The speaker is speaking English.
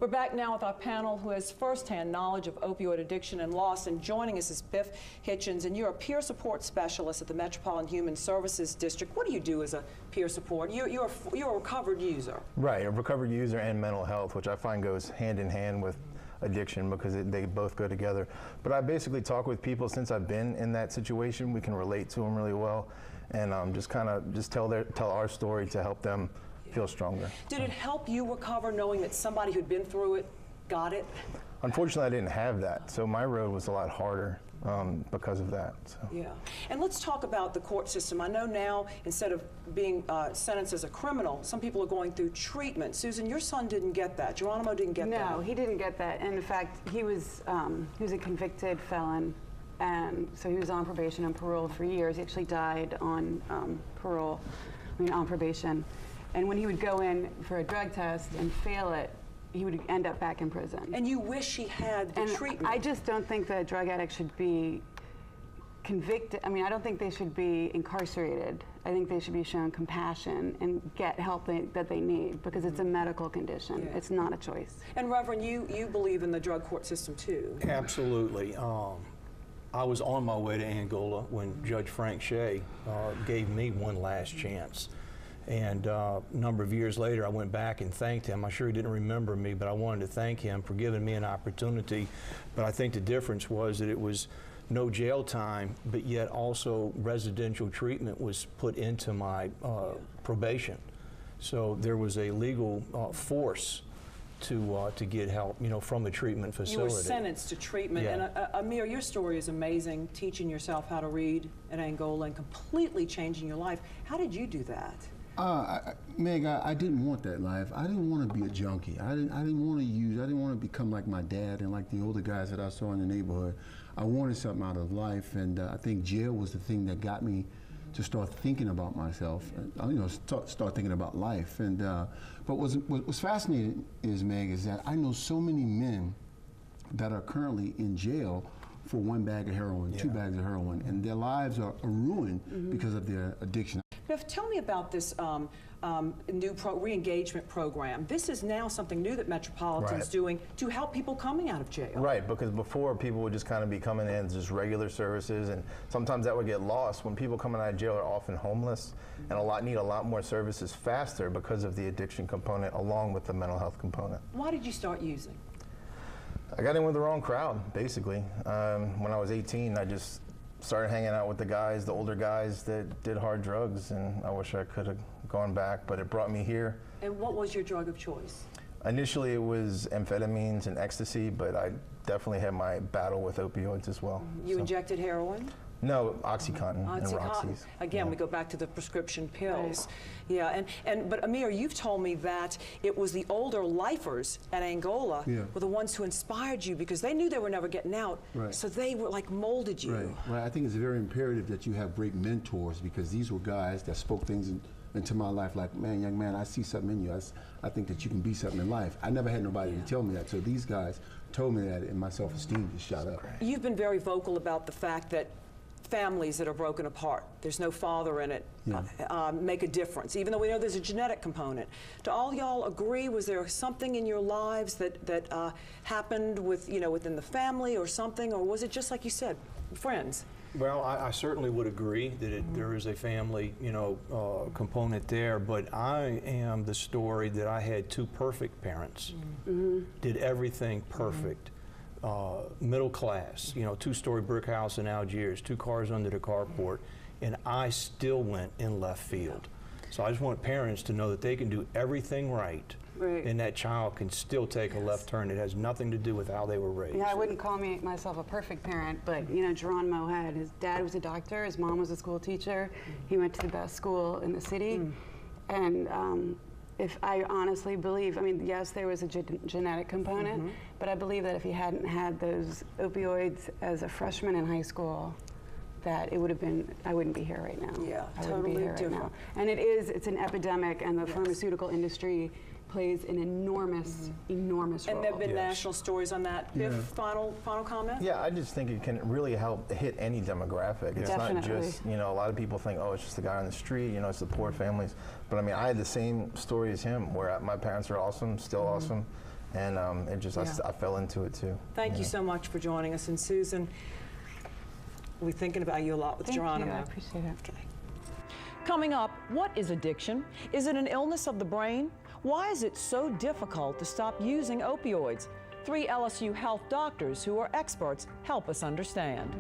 We're back now with our panel who has firsthand knowledge of opioid addiction and loss, and joining us is Biff Hitchens, and you're a peer support specialist at the Metropolitan Human Services District. What do you do as a peer support? You're a recovered user. Right, a recovered user and mental health, which I find goes hand in hand with addiction because they both go together. But I basically talk with people since I've been in that situation. We can relate to them really well, and just tell our story to help them feel stronger. Did it help you recover knowing that somebody who'd been through it got it? Unfortunately, I didn't have that, so my road was a lot harder because of that. So. Yeah, and let's talk about the court system. I know now, instead of being sentenced as a criminal, some people are going through treatment. Susan, your son didn't get that. Geronimo didn't get that. No, he didn't get that. And in fact, he was a convicted felon, and so he was on probation and parole for years. He actually died on on probation. And when he would go in for a drug test and fail it, he would end up back in prison. And you wish he had the treatment. I just don't think that a drug addict should be convicted. I mean, I don't think they should be incarcerated. I think they should be shown compassion and get help that they need, because it's a medical condition. Yeah. It's not a choice. And Reverend, you believe in the drug court system too? Absolutely. I was on my way to Angola when Judge Frank Shea gave me one last chance. And a number of years later, I went back and thanked him. I'm sure he didn't remember me, but I wanted to thank him for giving me an opportunity. But I think the difference was that it was no jail time, but yet also residential treatment was put into my probation. So there was a legal force to get help, from the treatment facility. You were sentenced to treatment. Yeah. And Amir, your story is amazing, teaching yourself how to read in Angola and completely changing your life. How did you do that? Meg, I didn't want that life. I didn't want to be a junkie. I didn't want to use. I didn't want to become like my dad and like the older guys that I saw in the neighborhood. I wanted something out of life, and I think jail was the thing that got me to start thinking about myself. Start thinking about life. And but what's fascinating is, Meg, is that I know so many men that are currently in jail for 1 bag of heroin, 2 bags of heroin, and their lives are ruined because of their addiction. Biff, tell me about this new re-engagement program. This is now something new that Metropolitan's doing to help people coming out of jail. Right, because before people would just kind of be coming in just regular services, and sometimes that would get lost. When people coming out of jail are often homeless and need a lot more services faster because of the addiction component along with the mental health component. Why did you start using? I got in with the wrong crowd, basically. When I was 18, I just started hanging out with the older guys that did hard drugs, and I wish I could have gone back, but it brought me here. And what was your drug of choice? Initially it was amphetamines and ecstasy, but I definitely had my battle with opioids as well. You injected heroin? No, OxyContin and Roxy's. Again, we go back to the prescription pills. Right. Yeah, but Amir, you've told me that it was the older lifers at Angola were the ones who inspired you, because they knew they were never getting out, so they were like molded you. Right. I think it's very imperative that you have great mentors, because these were guys that spoke things into my life like, man, young man, I see something in you. I think that you can be something in life. I never had nobody to tell me that, so these guys told me that, and my self-esteem just shot up. You've been very vocal about the fact that families that are broken apart, there's no father in it, make a difference, even though we know there's a genetic component. Do all y'all agree? Was there something in your lives that happened within the family or something, or was it just like you said, friends? Well, I certainly would agree that there is a family, component there, but I am the story that I had 2 perfect parents, did everything perfect. Middle class, 2-story brick house in Algiers, 2 cars under the carport, and I still went in left field. So I just want parents to know that they can do everything right, and that child can still take a left turn. It has nothing to do with how they were raised. Yeah, I wouldn't call myself a perfect parent, but Geronimo his dad was a doctor, his mom was a school teacher, he went to the best school in the city, and if I honestly believe, yes, there was a genetic component, but I believe that if he hadn't had those opioids as a freshman in high school, that it would have been, I wouldn't be here right now. Yeah, I totally wouldn't be here different. right now. And it's an epidemic, and the pharmaceutical industry plays an enormous role. And there have been national stories on that. Biff, final comment? Yeah, I just think it can really help hit any demographic. It's not just, a lot of people think, oh, it's just the guy on the street, it's the poor families. But I had the same story as him, where my parents are awesome, still awesome. and it just I fell into it too. Thank you so much for joining us. And Susan, we're thinking about you a lot with Geronimo. Thank you, I appreciate it. Okay. Coming up, what is addiction? Is it an illness of the brain? Why is it so difficult to stop using opioids? 3 LSU health doctors who are experts help us understand.